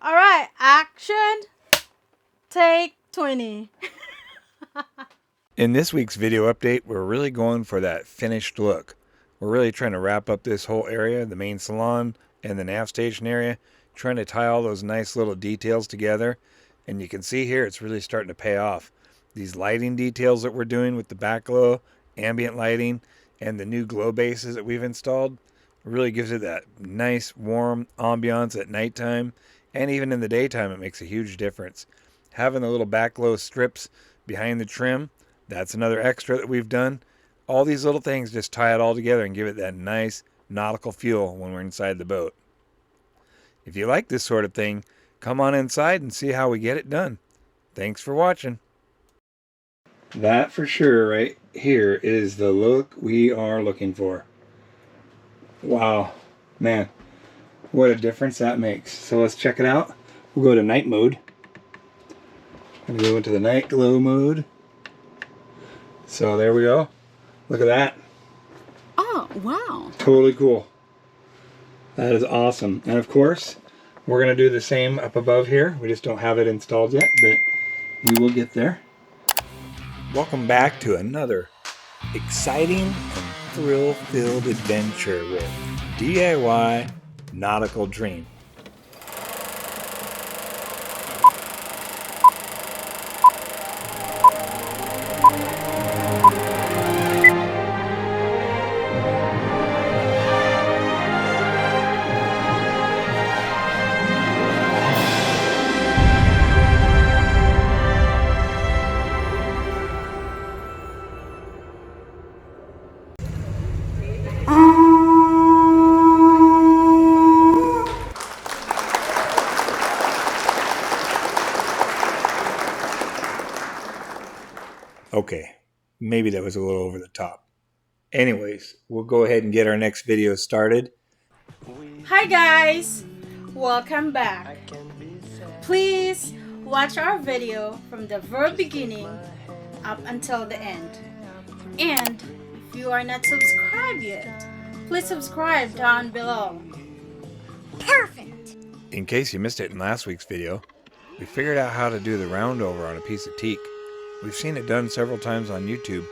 All right, action. Take 20. In this week's video update, we're really going for that finished look. We're really trying to wrap up this whole area, the main salon and the Nav Station area, trying to tie all those nice little details together. And you can see here it's really starting to pay off. These lighting details that we're doing with the back glow, ambient lighting, and the new glow bases that we've installed really gives it that nice warm ambiance at nighttime, and even in the daytime it makes a huge difference. Having the little back glow strips behind the trim, that's another extra that we've done. All these little things just tie it all together and give it that nice nautical feel when we're inside the boat. If you like this sort of thing, come on inside and see how we get it done. Thanks for watching. That for sure right here is the look we are looking for. Wow, man, what a difference that makes. So let's check it out. We'll go to night mode. I'm gonna go into the night glow mode. So there we go. Look at that. Oh, wow. Totally cool. That is awesome. And of course, we're going to do the same up above here. We just don't have it installed yet, but we will get there. Welcome back to another exciting and thrill-filled adventure with DIY Nautical Dream. Okay, maybe that was a little over the top. Anyways, we'll go ahead and get our next video started. Hi guys, welcome back. Please watch our video from the very beginning up until the end. And if you are not subscribed yet, please subscribe down below. Perfect. In case you missed it in last week's video, we figured out how to do the roundover on a piece of teak. We've seen it done several times on YouTube.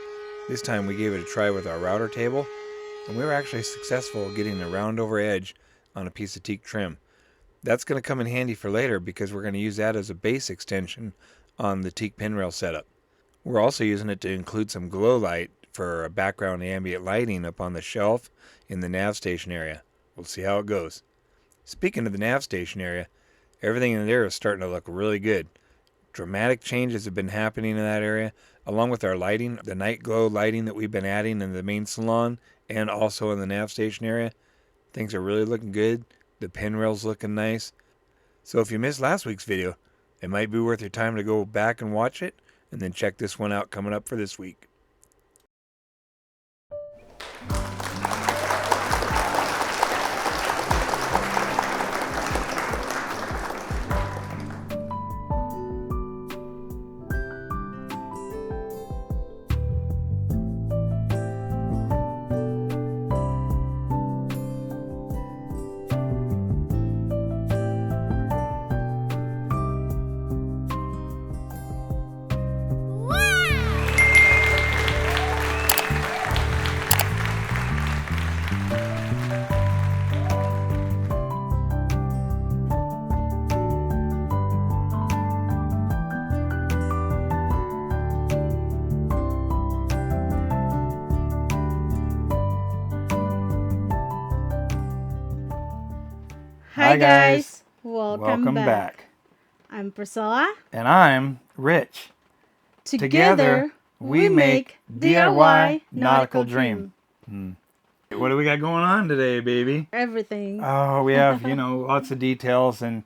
This time we gave it a try with our router table, and we were actually successful getting a roundover edge on a piece of teak trim. That's going to come in handy for later because we're going to use that as a base extension on the teak pin rail setup. We're also using it to include some glow light for a background ambient lighting up on the shelf in the Nav Station area. We'll see how it goes. Speaking of the Nav Station area, everything in there is starting to look really good. Dramatic changes have been happening in that area, along with our lighting, the night glow lighting that we've been adding in the main salon and also in the Nav Station area. Things are really looking good. The pin rail's looking nice. So if you missed last week's video, it might be worth your time to go back and watch it, and then check this one out coming up for this week. Hi guys, welcome back. I'm Priscilla. And I'm Rich. Together we make DIY Nautical Dream. What do we got going on today, baby? Everything. Oh, we have, lots of details, and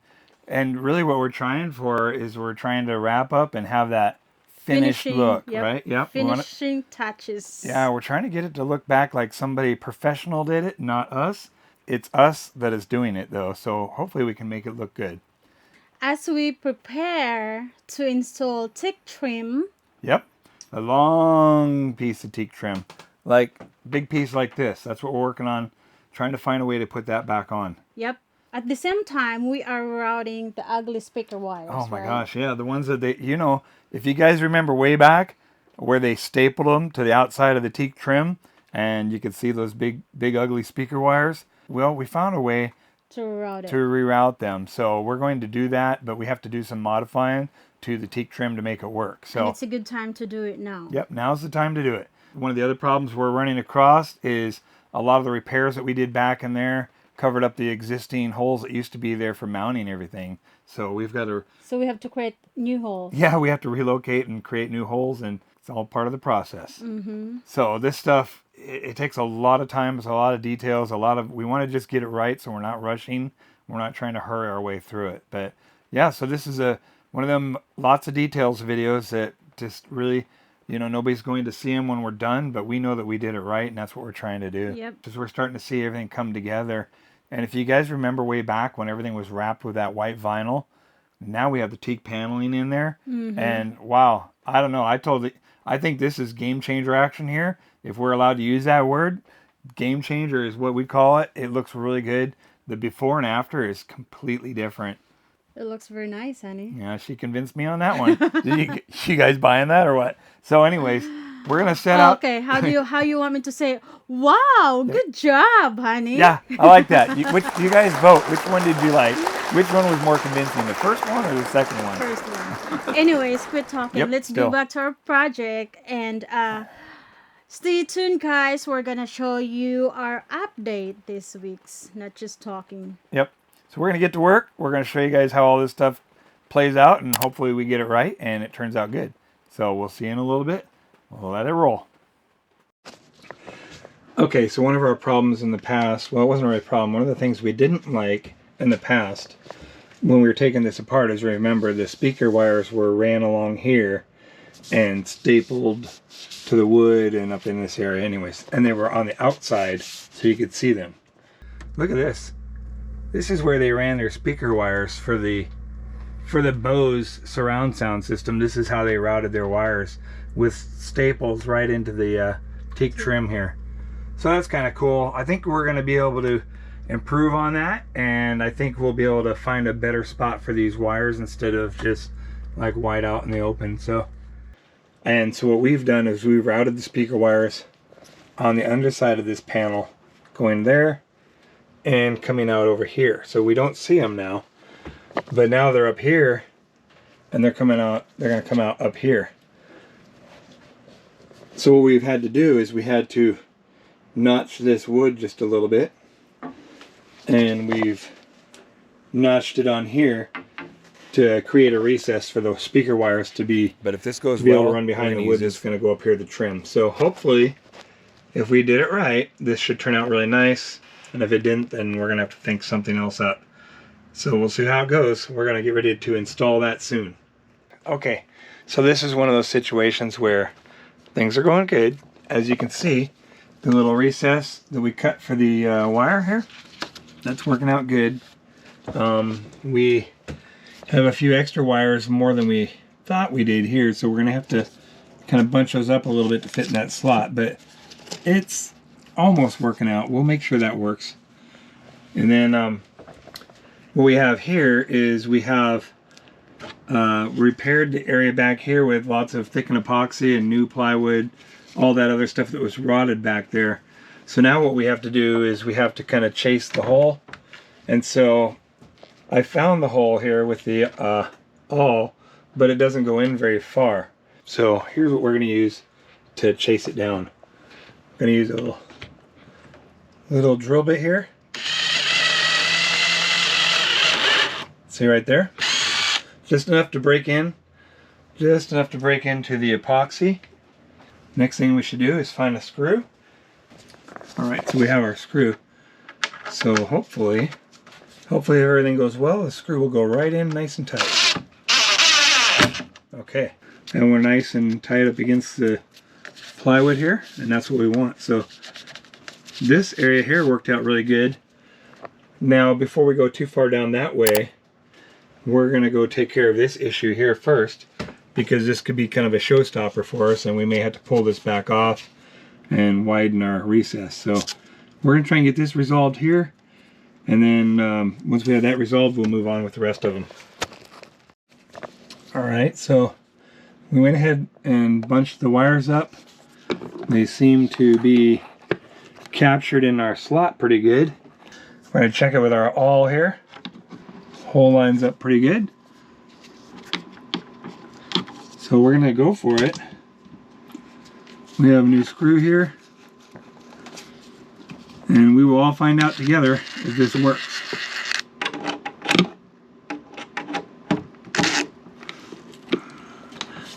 really what we're trying for is we're trying to wrap up and have that finished look, right? Yep. Finishing touches. Yeah, we're trying to get it to look back like somebody professional did it, not us. It's us that is doing it, though, so hopefully we can make it look good. As we prepare to install teak trim. Yep, a long piece of teak trim, like big piece like this. That's what we're working on, trying to find a way to put that back on. Yep. At the same time, we are routing the ugly speaker wires. Oh my right? gosh, yeah, the ones that they, you know, if you guys remember way back where they stapled them to the outside of the teak trim and you could see those big ugly speaker wires. Well, we found a way To route to it. reroute them. So we're going to do that, but we have to do some modifying to the teak trim to make it work. So And it's a good time to do it now. yep, now's the time to do it. One of the other problems we're running across is a lot of the repairs that we did back in there covered up the existing holes that used to be there for mounting everything. So we've got to... So we have to create new holes. Yeah, we have to relocate and create new holes, and it's all part of the process. Mm-hmm. So this stuff, it takes a lot of time, it's a lot of details, we want to just get it right so we're not rushing. We're not trying to hurry our way through it. But yeah, so this is one of them lots of details videos that just really, you know, nobody's going to see them when we're done, but we know that we did it right, and that's what we're trying to do. Yep. Because we're starting to see everything come together. And if you guys remember way back when everything was wrapped with that white vinyl, now we have the teak paneling in there. Mm-hmm. And wow, I don't know. I think this is game changer action here. If we're allowed to use that word, game changer is what we call it. It looks really good. The before and after is completely different. It looks very nice, honey. Yeah, she convinced me on that one. You guys buying that or what? So anyways, we're going to set out. Okay, how you want me to say, wow, good job, honey. Yeah, I like that. You guys vote. Which one did you like? Which one was more convincing, the first one or the second one? First one. Anyways, quit talking. Yep, Let's go back to our project and stay tuned, guys. We're gonna show you our update this week's, not just talking. Yep. So we're gonna get to work. We're gonna show you guys how all this stuff plays out, and hopefully we get it right and it turns out good. So we'll see you in a little bit. We'll let it roll. Okay, so one of our problems in the past, well, it wasn't really a problem. One of the things we didn't like in the past when we were taking this apart is, remember, the speaker wires were ran along here and stapled to the wood and up in this area anyways, and they were on the outside so you could see them. Look at this. This is where they ran their speaker wires for the Bose surround sound system. This is how they routed their wires, with staples right into the teak trim here. So that's kind of cool. I think we're going to be able to improve on that, and I think we'll be able to find a better spot for these wires instead of just like wide out in the open. So what we've done is we've routed the speaker wires on the underside of this panel, going there and coming out over here. So we don't see them now, but now they're up here and they're coming out. They're going to come out up here. So what we've had to do is we had to notch this wood just a little bit, and we've notched it on here to create a recess for the speaker wires to be. But if this goes well, able to run behind the wood, it's going to go up here to the trim. So hopefully, if we did it right, this should turn out really nice. And if it didn't, then we're going to have to think something else up. So we'll see how it goes. We're going to get ready to install that soon. Okay, so this is one of those situations where things are going good. As you can see, the little recess that we cut for the wire here, that's working out good. We have a few extra wires, more than we thought we did here, so we're going to have to kind of bunch those up a little bit to fit in that slot, but it's almost working out. We'll make sure that works. And then what we have here is we have repaired the area back here with lots of thickened epoxy and new plywood, all that other stuff that was rotted back there. So now what we have to do is we have to kind of chase the hole. And so I found the hole here with the awl, but it doesn't go in very far. So here's what we're going to use to chase it down. I'm going to use a little drill bit here. See right there? Just enough to break in. Just enough to break into the epoxy. Next thing we should do is find a screw. Alright, so we have our screw. So hopefully if everything goes well, the screw will go right in nice and tight. Okay, and we're nice and tight up against the plywood here, and that's what we want. So this area here worked out really good. Now before we go too far down that way, we're going to go take care of this issue here first, because this could be kind of a showstopper for us, and we may have to pull this back off and widen our recess. So we're going to try and get this resolved here, And then once we have that resolved, we'll move on with the rest of them. Alright, so we went ahead and bunched the wires up. They seem to be captured in our slot pretty good. We're going to check it with our awl here. Hole lines up pretty good. So we're going to go for it. We have a new screw here. And we will all find out together if this works.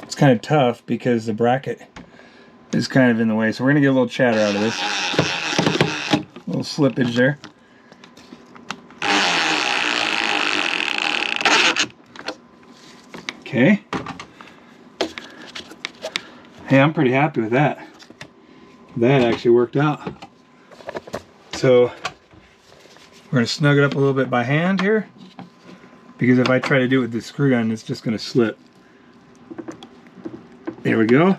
It's kind of tough because the bracket is kind of in the way. So we're going to get a little chatter out of this. A little slippage there. Okay. Hey, I'm pretty happy with that. That actually worked out. So we're going to snug it up a little bit by hand here, because if I try to do it with the screw gun, it's just going to slip. There we go.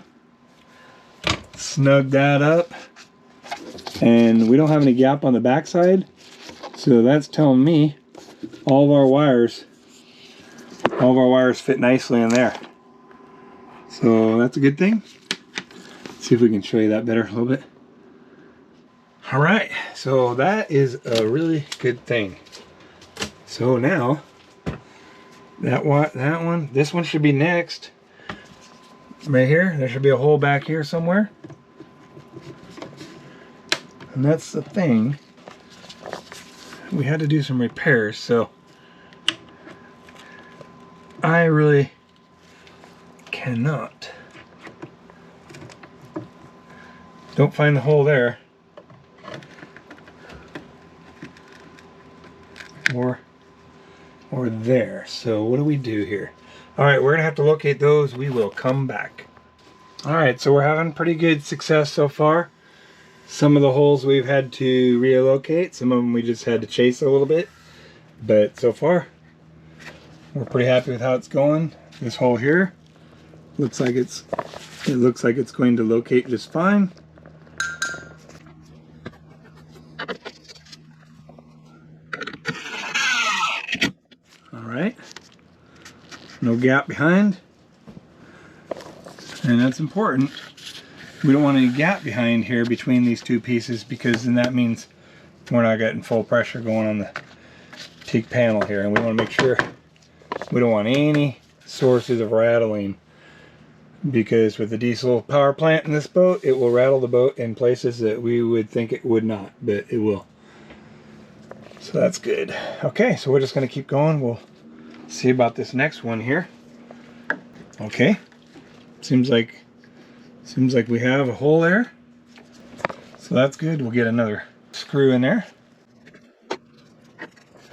Snug that up. And we don't have any gap on the back side, so that's telling me all of our wires fit nicely in there. So that's a good thing. Let's see if we can show you that better a little bit. All right, so that is a really good thing. So now this one should be next. Right here, there should be a hole back here somewhere. And that's the thing. We had to do some repairs, so I really cannot. Don't find the hole there. Or there. So what do we do here? All right, we're gonna have to locate those. We will come back. All right, so we're having pretty good success so far. Some of the holes we've had to relocate. Some of them we just had to chase a little bit. But so far, we're pretty happy with how it's going. This hole here looks like it's going to locate just fine. Alright, no gap behind, and that's important. We don't want any gap behind here between these two pieces, because then that means we're not getting full pressure going on the Teak panel here, and we want to make sure we don't want any sources of rattling, because with the diesel power plant in this boat, it will rattle the boat in places that we would think it would not, but it will. So that's good. Okay, so we're just going to keep going. We'll see about this next one here. Okay, seems like we have a hole there, so that's good. We'll get another screw in there.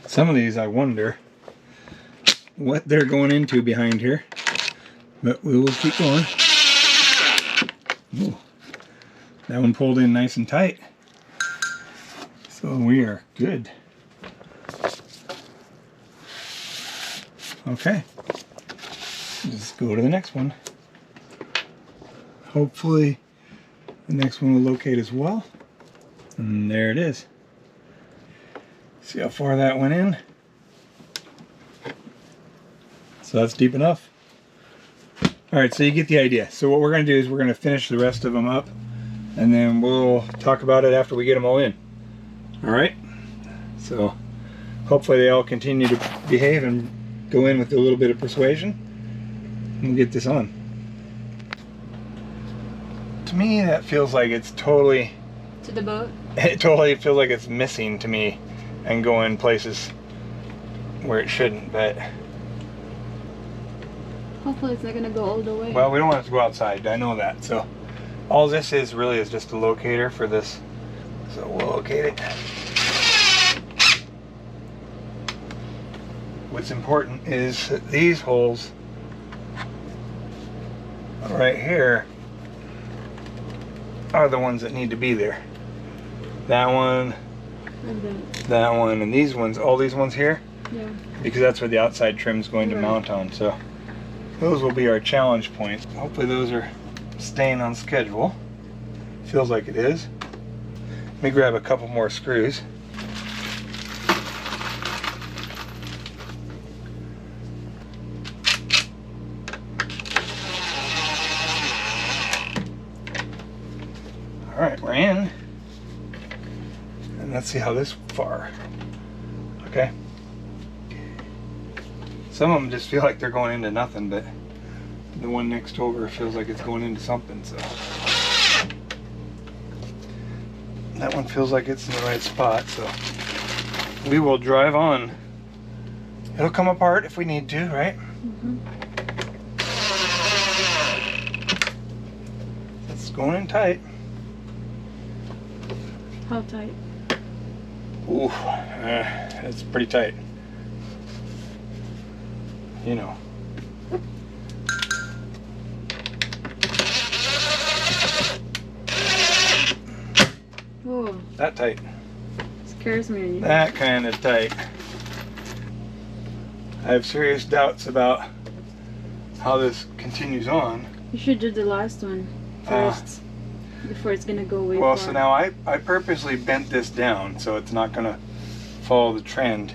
Some of these I wonder what they're going into behind here, but we will keep going. Ooh, that one pulled in nice and tight, so we are good. Okay, just go to the next one. Hopefully the next one will locate as well. And there it is. See how far that went in? So that's deep enough. Alright, so you get the idea. So what we're going to do is we're going to finish the rest of them up, and then we'll talk about it after we get them all in. Alright, so hopefully they all continue to behave and go in with a little bit of persuasion, and we'll get this on. To me, that feels like it's totally... To the boat? It totally feels like it's missing to me and going places where it shouldn't, but... Hopefully it's not going to go all the way. Well, we don't want it to go outside, I know that, so... All this is really is just a locator for this, so we'll locate it. What's important is that these holes right here are the ones that need to be there. That one, that one, and these ones, all these ones here, yeah, because that's where the outside trim is going to mount on. So those will be our challenge points. Hopefully those are staying on schedule. Feels like it is. Let me grab a couple more screws. Let's see how this far. Okay. Some of them just feel like they're going into nothing, but the one next over feels like it's going into something, so. That one feels like it's in the right spot, so we will drive on. It'll come apart if we need to, right? Mm-hmm. It's going in tight. How tight? Ooh, it's pretty tight. You know. Whoa. That tight. Scares me. That kind of tight. I have serious doubts about how this continues on. You should do the last one first before it's gonna go way well, far. so now I purposely bent this down so it's not gonna follow the trend.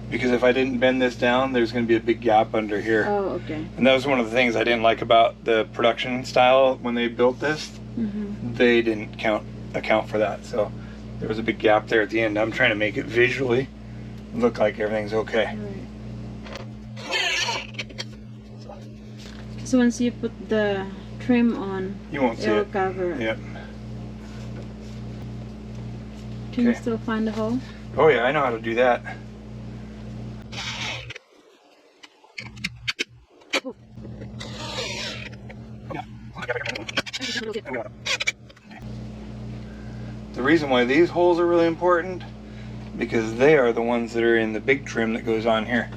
Because if I didn't bend this down, there's gonna be a big gap under here. Oh, okay. And that was one of the things I didn't like about the production style when they built this. Mm-hmm. They didn't account for that, so there was a big gap there at the end. I'm trying to make it visually look like everything's okay. Right. So once you put the trim on, You won't see it'll it. cover it. Yep. Can you Okay. still find the hole? Oh yeah, I know how to do that. The reason why these holes are really important, because they are the ones that are in the big trim that goes on here.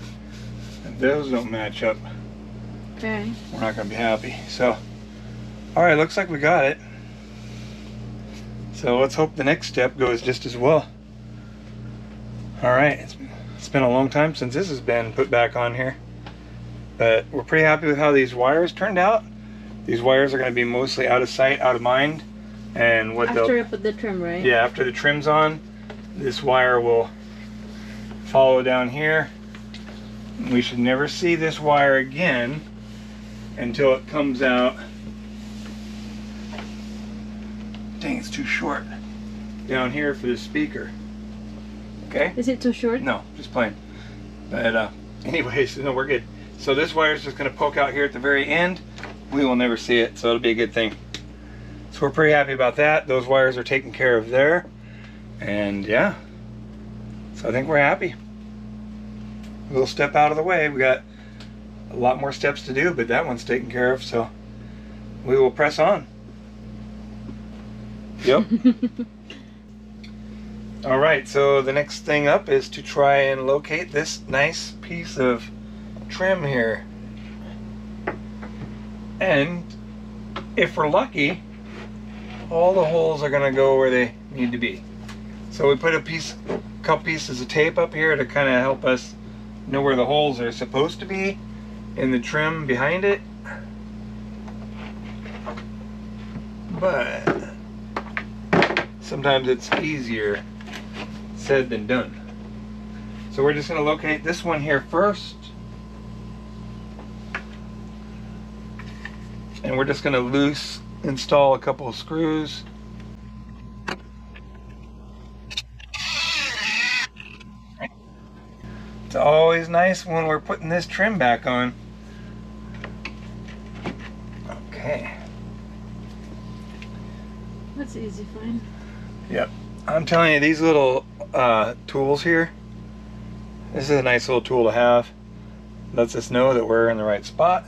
If those don't match up, Okay. we're not going to be happy. So, alright, looks like we got it. So let's hope the next step goes just as well. Alright, it's been a long time since this has been put back on here. But we're pretty happy with how these wires turned out. These wires are going to be mostly out of sight, out of mind. And what After you put the trim, right? yeah, after the trim's on, this wire will follow down here. We should never see this wire again until it comes out. Dang, it's too short. Down here for the speaker. Okay? Is it too short? No, just plain. But anyways, no, we're good. So this wire is just going to poke out here at the very end. We will never see it, so it'll be a good thing. So we're pretty happy about that. Those wires are taken care of there. And yeah, so I think we're happy. We'll step out of the way. We got a lot more steps to do, but that one's taken care of, so we will press on. Yep. All right, so the next thing up is to try and locate this nice piece of trim here. And if we're lucky, all the holes are gonna go where they need to be. So we put a couple pieces of tape up here to kind of help us know where the holes are supposed to be in the trim behind it. But sometimes it's easier said than done. So we're just gonna locate this one here first. And we're just gonna install a couple of screws. It's always nice when we're putting this trim back on. Okay. That's easy, fine. Yep. I'm telling you, these little tools here, this is a nice little tool to have. Lets us know that we're in the right spot.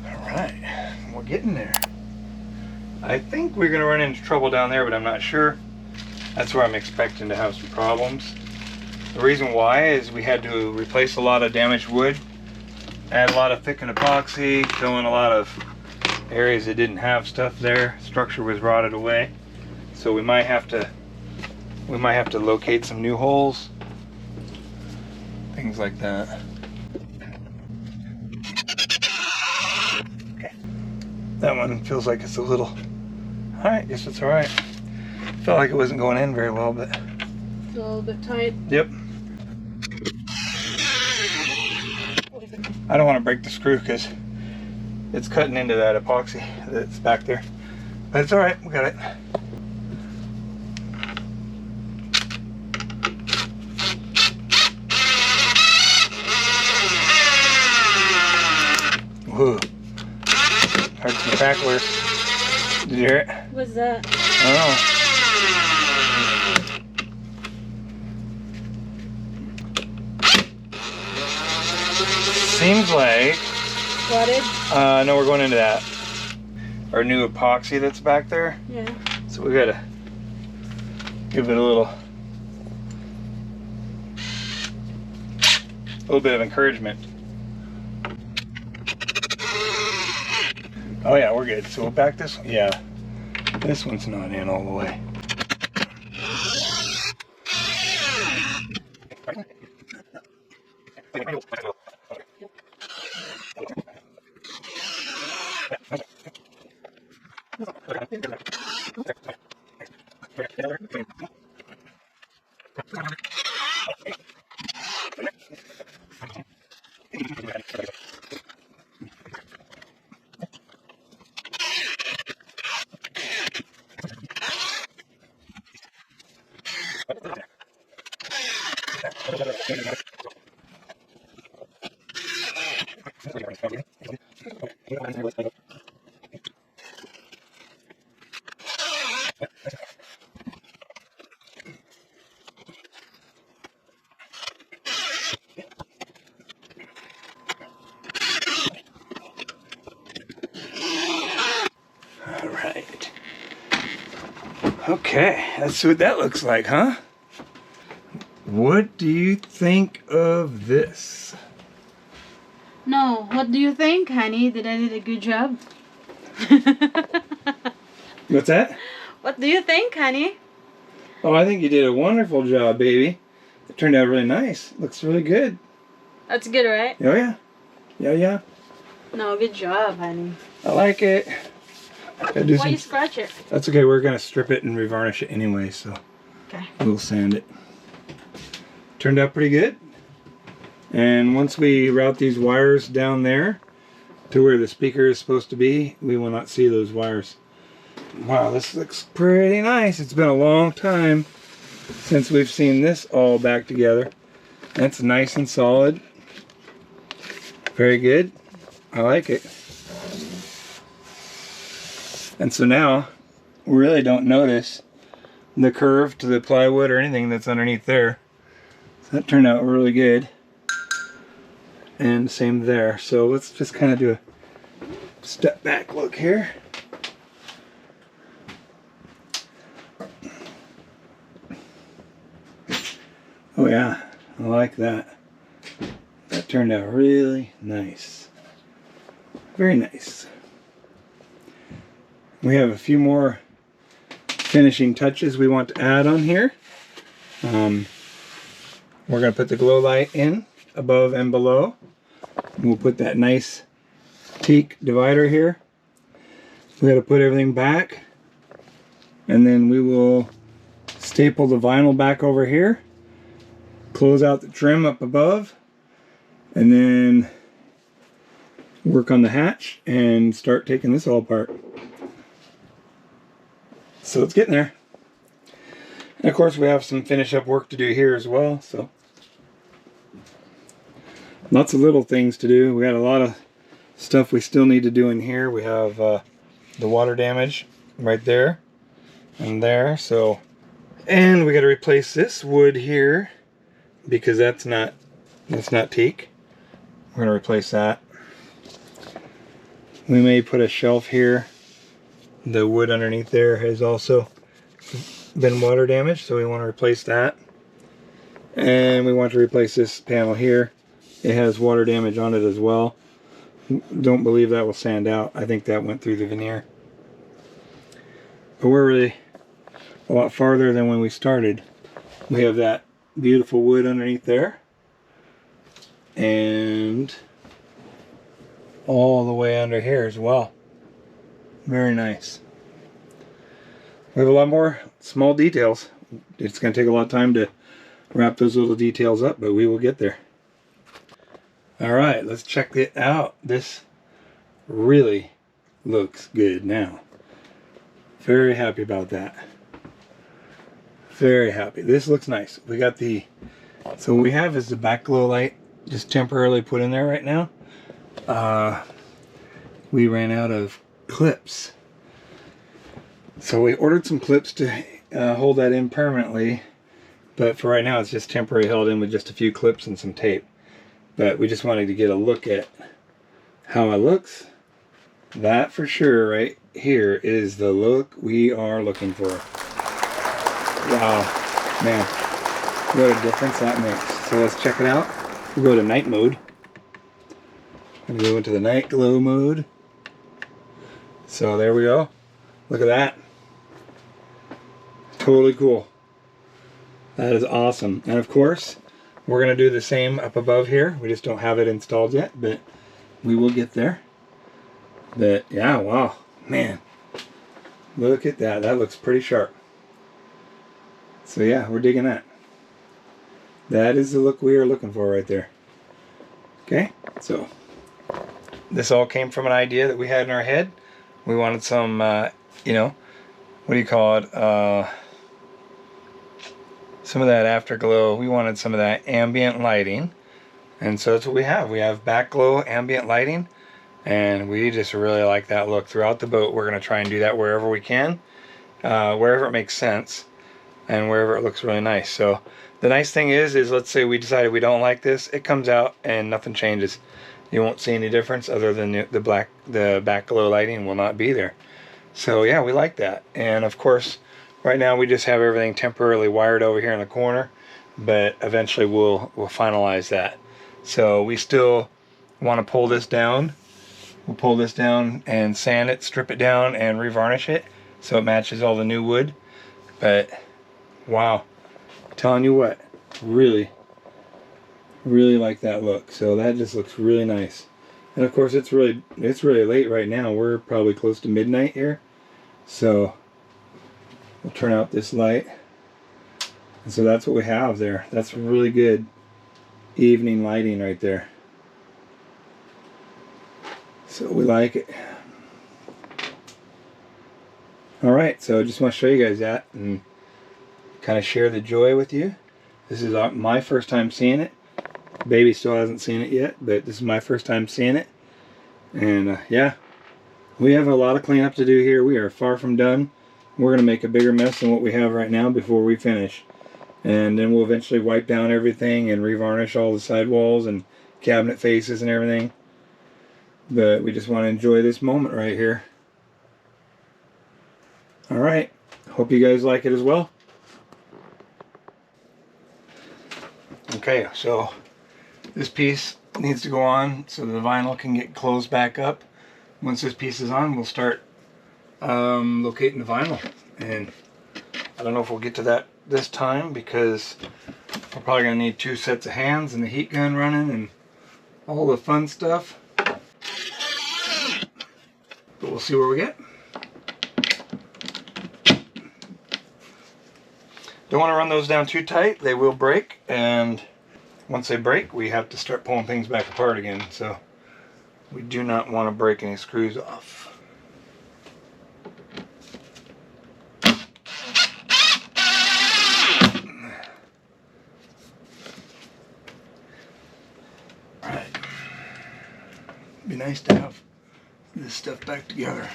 Alright, we're getting there. I think we're going to run into trouble down there, but I'm not sure. That's where I'm expecting to have some problems. The reason why is we had to replace a lot of damaged wood, add a lot of thickened epoxy, fill in a lot of areas that didn't have stuff there. Structure was rotted away. So we might have to locate some new holes. Things like that. Okay. That one feels like it's a little... Alright, guess it's alright. Felt like it wasn't going in very well, but... It's a little bit tight. Yep. I don't want to break the screw because it's cutting into that epoxy that's back there. But it's alright, we got it. Whoa. Heard some cracklers. Did you hear it? What's that? I don't know. Seems like... Flooded? No, we're going into that. Our new epoxy that's back there. Yeah. So we gotta give it a little bit of encouragement. Oh yeah, we're good. So we'll back this one. Yeah. This one's not in all the way. Alright. Okay, that's what that looks like, huh? What do you think of this? No, what do you think, honey? Did I did a good job? What's that? What do you think, honey? Oh, I think you did a wonderful job, baby. It turned out really nice. Looks really good. That's good, right? Oh yeah. Yeah, yeah. No, good job, honey. I like it. Why you scratch it? That's okay, we're gonna strip it and revarnish it anyway, so okay. We'll sand it. Turned out pretty good. And once we route these wires down there to where the speaker is supposed to be, we will not see those wires. Wow, this looks pretty nice. It's been a long time since we've seen this all back together. It's nice and solid. Very good. I like it. And so now, we really don't notice the curve to the plywood or anything that's underneath there. So that turned out really good. And same there. So let's just kind of do a step back look here. Oh yeah, I like that. That turned out really nice. Very nice. We have a few more finishing touches we want to add on here. We're going to put the glow light in above and below. We'll put that nice teak divider here. We got to put everything back, and then we will staple the vinyl back over here, close out the trim up above, and then work on the hatch and start taking this all apart. So it's getting there. And of course we have some finish up work to do here as well, so lots of little things to do. We got a lot of stuff we still need to do in here. We have the water damage right there and there, so, and we got to replace this wood here because that's not teak. We're going to replace that. We may put a shelf here. The wood underneath there has also been water damaged, so we want to replace that. And we want to replace this panel here. It has water damage on it as well. Don't believe that will sand out. I think that went through the veneer. But we're really a lot farther than when we started. We have that beautiful wood underneath there. And all the way under here as well. Very nice. We have a lot more small details. It's going to take a lot of time to wrap those little details up, but we will get there. Alright, let's check it out. This really looks good now. Very happy about that. Very happy. This looks nice. We got the... So what we have is the back glow light just temporarily put in there right now. We ran out of clips. So we ordered some clips to hold that in permanently. But for right now it's just temporarily held in with just a few clips and some tape. But we just wanted to get a look at how it looks. That for sure right here is the look we are looking for. Wow, man, what a difference that makes. So let's check it out. We'll go to night mode. We'll go into the night glow mode. So there we go. Look at that. Totally cool. That is awesome. And of course, we're going to do the same up above here. We just don't have it installed yet, but we will get there. But yeah, wow, man. Look at that. That looks pretty sharp. So yeah, we're digging that. That is the look we are looking for right there. Okay, so this all came from an idea that we had in our head. We wanted some, you know, what do you call it? Some of that afterglow. We wanted some of that ambient lighting. And so that's what we have. We have back glow ambient lighting. And we just really like that look throughout the boat. We're going to try and do that wherever we can. Wherever it makes sense. And wherever it looks really nice. So the nice thing is let's say we decided we don't like this. It comes out and nothing changes. You won't see any difference other than the back glow lighting will not be there. So yeah, we like that. And of course, right now we just have everything temporarily wired over here in the corner, but eventually we'll finalize that. So we still want to pull this down. We'll pull this down and sand it, strip it down, and revarnish it so it matches all the new wood. But wow, telling you what, really like that look. So that just looks really nice. And of course it's really late right now. We're probably close to midnight here. So we'll turn out this light. And so that's what we have there. That's really good evening lighting right there. So we like it. Alright, so I just want to show you guys that and kind of share the joy with you. This is my first time seeing it. Baby still hasn't seen it yet, but this is my first time seeing it. And yeah, we have a lot of cleanup to do here. We are far from done. We're going to make a bigger mess than what we have right now before we finish. And then we'll eventually wipe down everything and revarnish all the sidewalls and cabinet faces and everything. But we just want to enjoy this moment right here. Alright, hope you guys like it as well. Okay, so this piece needs to go on so the vinyl can get closed back up. Once this piece is on, we'll start locating the vinyl. And I don't know if we'll get to that this time because we're probably going to need 2 sets of hands and the heat gun running and all the fun stuff. But we'll see where we get. Don't want to run those down too tight. They will break, and once they break, we have to start pulling things back apart again. So we do not want to break any screws off. Alright. Be nice to have this stuff back together.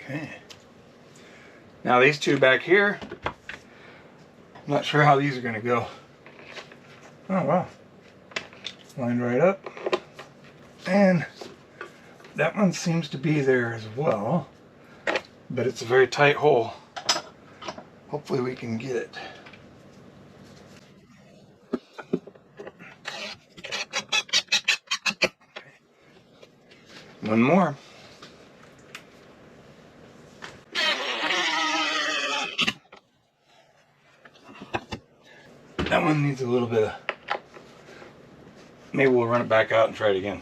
Okay. Now these two back here, I'm not sure how these are going to go. Oh wow. Lined right up. And that one seems to be there as well. But it's a very tight hole. Hopefully we can get it. One more. That one needs a little bit of... Maybe we'll run it back out and try it again.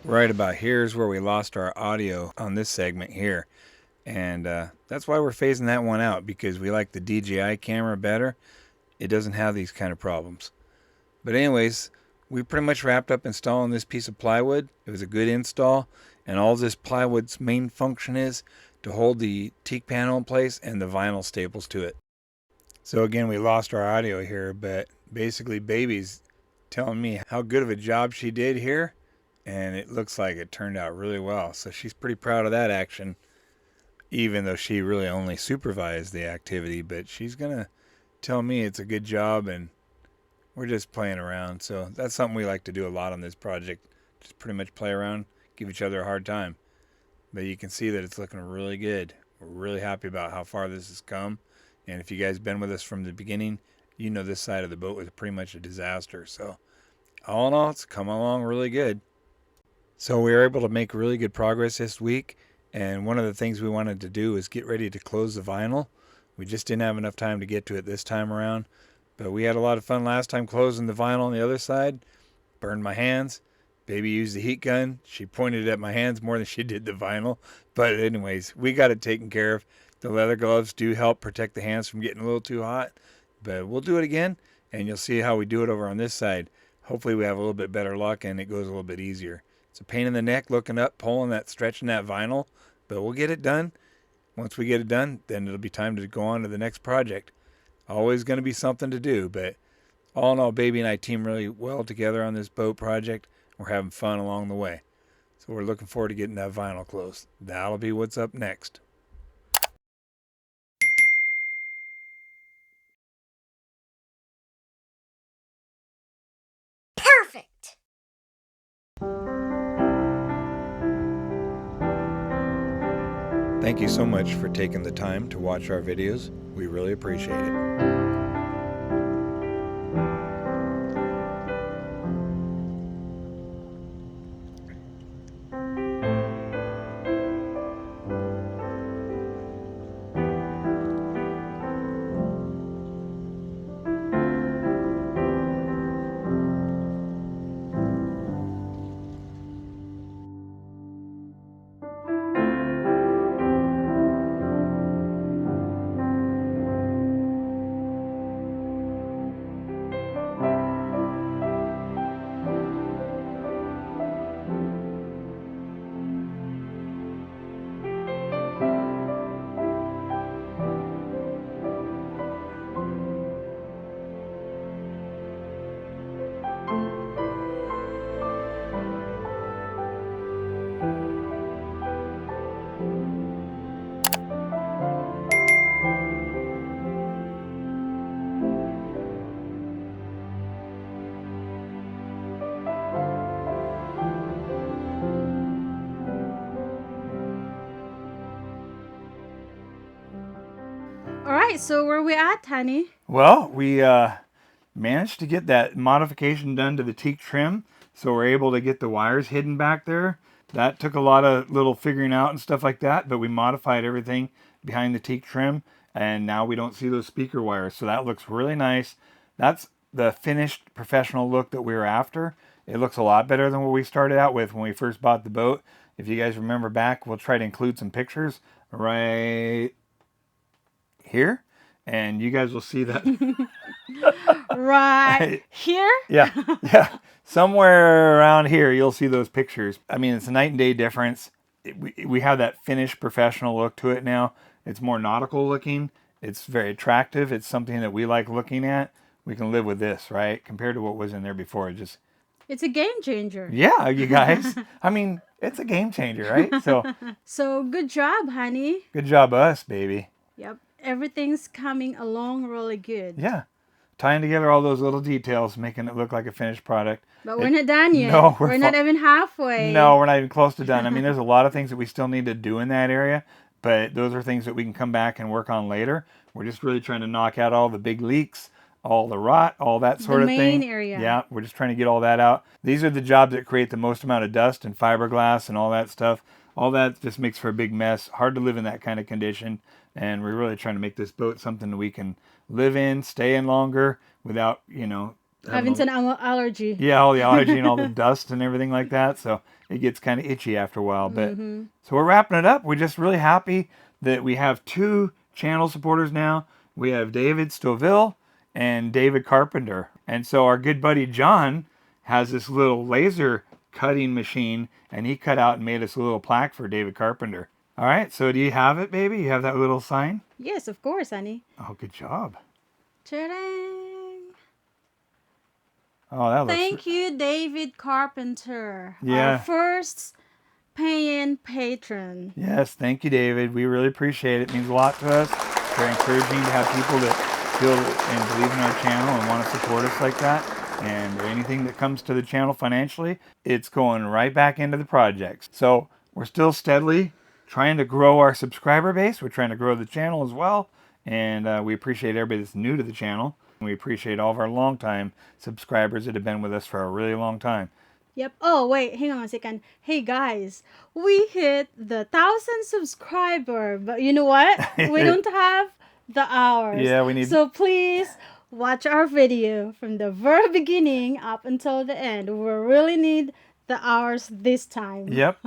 Right about here is where we lost our audio on this segment here. And that's why we're phasing that one out, because we like the DJI camera better. It doesn't have these kind of problems. But anyways, we pretty much wrapped up installing this piece of plywood. It was a good install. And all this plywood's main function is to hold the teak panel in place and the vinyl staples to it. So again, we lost our audio here, but basically Baby's telling me how good of a job she did here. And it looks like it turned out really well. So she's pretty proud of that action, even though she really only supervised the activity. But she's going to tell me it's a good job, and we're just playing around. So that's something we like to do a lot on this project. Just pretty much play around, give each other a hard time. But you can see that it's looking really good. We're really happy about how far this has come. And if you guys been with us from the beginning, you know this side of the boat was pretty much a disaster. So all in all, it's come along really good. So we were able to make really good progress this week. And one of the things we wanted to do is get ready to close the vinyl. We just didn't have enough time to get to it this time around. But we had a lot of fun last time closing the vinyl on the other side. Burned my hands. Baby used the heat gun. She pointed at my hands more than she did the vinyl. But anyways, we got it taken care of. The leather gloves do help protect the hands from getting a little too hot. But we'll do it again, and you'll see how we do it over on this side. Hopefully we have a little bit better luck and it goes a little bit easier. It's a pain in the neck looking up, pulling that, stretching that vinyl. But we'll get it done. Once we get it done, then it'll be time to go on to the next project. Always going to be something to do, but all in all, Baby and I team really well together on this boat project. We're having fun along the way. So we're looking forward to getting that vinyl closed. That'll be what's up next. Perfect! Thank you so much for taking the time to watch our videos. We really appreciate it. All right, so where we at, honey? Well, we managed to get that modification done to the teak trim, so we're able to get the wires hidden back there. That took a lot of little figuring out and stuff like that, but we modified everything behind the teak trim, and now we don't see those speaker wires, so that looks really nice. That's the finished professional look that we were after. It looks a lot better than what we started out with when we first bought the boat. If you guys remember back, we'll try to include some pictures right here, and you guys will see that. Right here? Yeah. Somewhere around here, you'll see those pictures. I mean, it's a night and day difference. We have that finished professional look to it now. It's more nautical looking. It's very attractive. It's something that we like looking at. We can live with this, right? Compared to what was in there before. It's a game changer. Yeah, you guys. I mean, it's a game changer, right? So good job, honey. Good job us, baby. Yep. Everything's coming along really good. Yeah. Tying together all those little details, making it look like a finished product. But we're not done yet. No, we're not even halfway. No, we're not even close to done. I mean, there's a lot of things that we still need to do in that area, but those are things that we can come back and work on later. We're just really trying to knock out all the big leaks, all the rot, all that sort of thing. The main area. Yeah, we're just trying to get all that out. These are the jobs that create the most amount of dust and fiberglass and all that stuff. All that just makes for a big mess. Hard to live in that kind of condition. And we're really trying to make this boat something that we can live in, stay in longer without, having an allergy. Yeah, all the allergy and all the dust and everything like that. So it gets kind of itchy after a while. But so we're wrapping it up. We're just really happy that we have 2 channel supporters now. We have David Stoville and David Carpenter. And so our good buddy John has this little laser cutting machine, and he cut out and made us a little plaque for David Carpenter. All right, so do you have it, baby? You have that little sign? Yes, of course, honey. Oh, good job. Ta-dang. Oh, that looks... Thank you, David Carpenter. Yeah. Our first paying patron. Yes, thank you, David. We really appreciate it. It means a lot to us. It's very encouraging to have people that feel and believe in our channel and want to support us like that. And anything that comes to the channel financially, it's going right back into the projects. So we're still steadily trying to grow our subscriber base. We're trying to grow the channel as well. And we appreciate everybody that's new to the channel. We appreciate all of our longtime subscribers that have been with us for a really long time. Yep. Oh, wait. Hang on a second. Hey, guys. We hit the 1,000 subscriber. But you know what? We don't have the hours. Yeah, we need... So please watch our video from the very beginning up until the end. We really need the hours this time. Yep.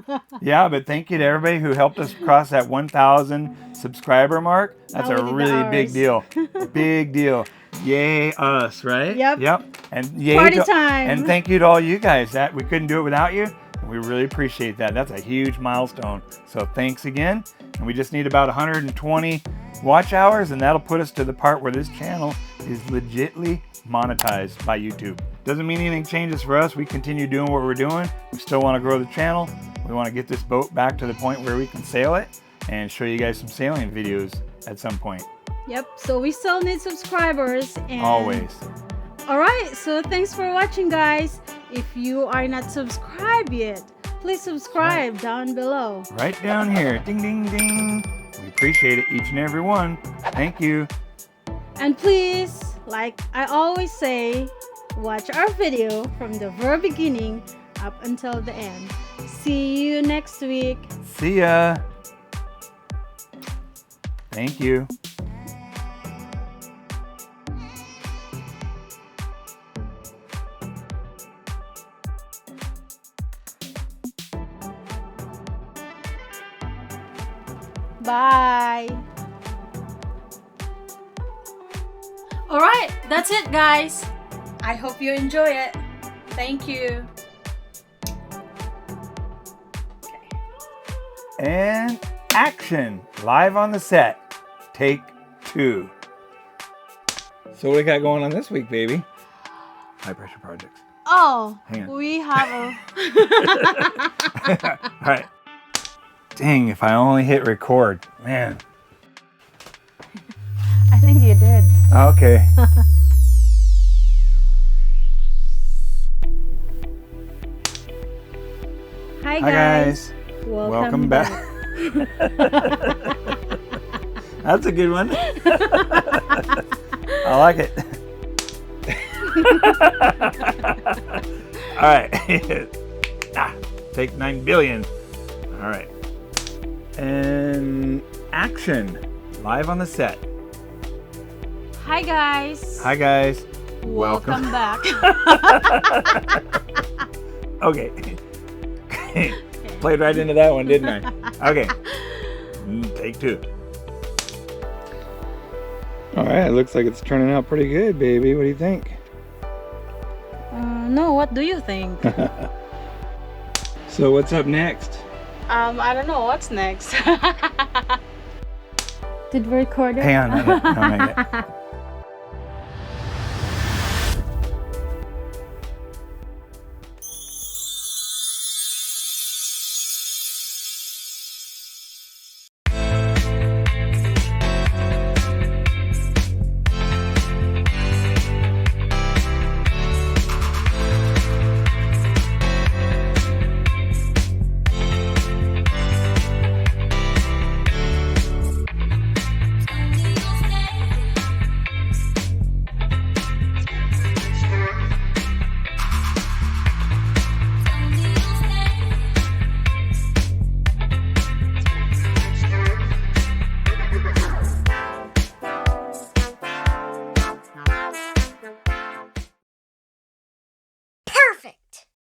Yeah, but thank you to everybody who helped us cross that 1,000 subscriber mark. That's a really big deal. Big deal. Yay us, right? Yep. Yep. And yay Party time. And thank you to all you guys. That we couldn't do it without you. We really appreciate that. That's a huge milestone. So thanks again. And we just need about 120 watch hours, and that'll put us to the part where this channel is legitly monetized by YouTube. Doesn't mean anything changes for us. We continue doing what we're doing. We still want to grow the channel. We want to get this boat back to the point where we can sail it and show you guys some sailing videos at some point. Yep. So we still need subscribers. And always. All right. So thanks for watching, guys. If you are not subscribed yet, please subscribe down below. Right down here. Ding, ding, ding. We appreciate it, each and every one. Thank you. And please, like I always say, watch our video from the very beginning up until the end. See you next week. See ya. Thank you. Bye. All right, that's it, guys. I hope you enjoy it. Thank you. Okay. And action. Live on the set. Take 2. So what do we got going on this week, baby? High pressure projects. Oh, hang on. We have a... All right. Dang, if I only hit record. Man. I think you did. Okay. Hi guys. Welcome back. That's a good one. I like it. All right. Take 9 billion. All right. And action. Live on the set. Hi guys. Hi guys. Welcome back. Okay. Played right into that one, didn't I? Okay. Take 2. All right. It looks like it's turning out pretty good, baby. What do you think? No, what do you think? So what's up next? I don't know what's next. Did we record it? Hang on, not yet. No, not yet. Perfect!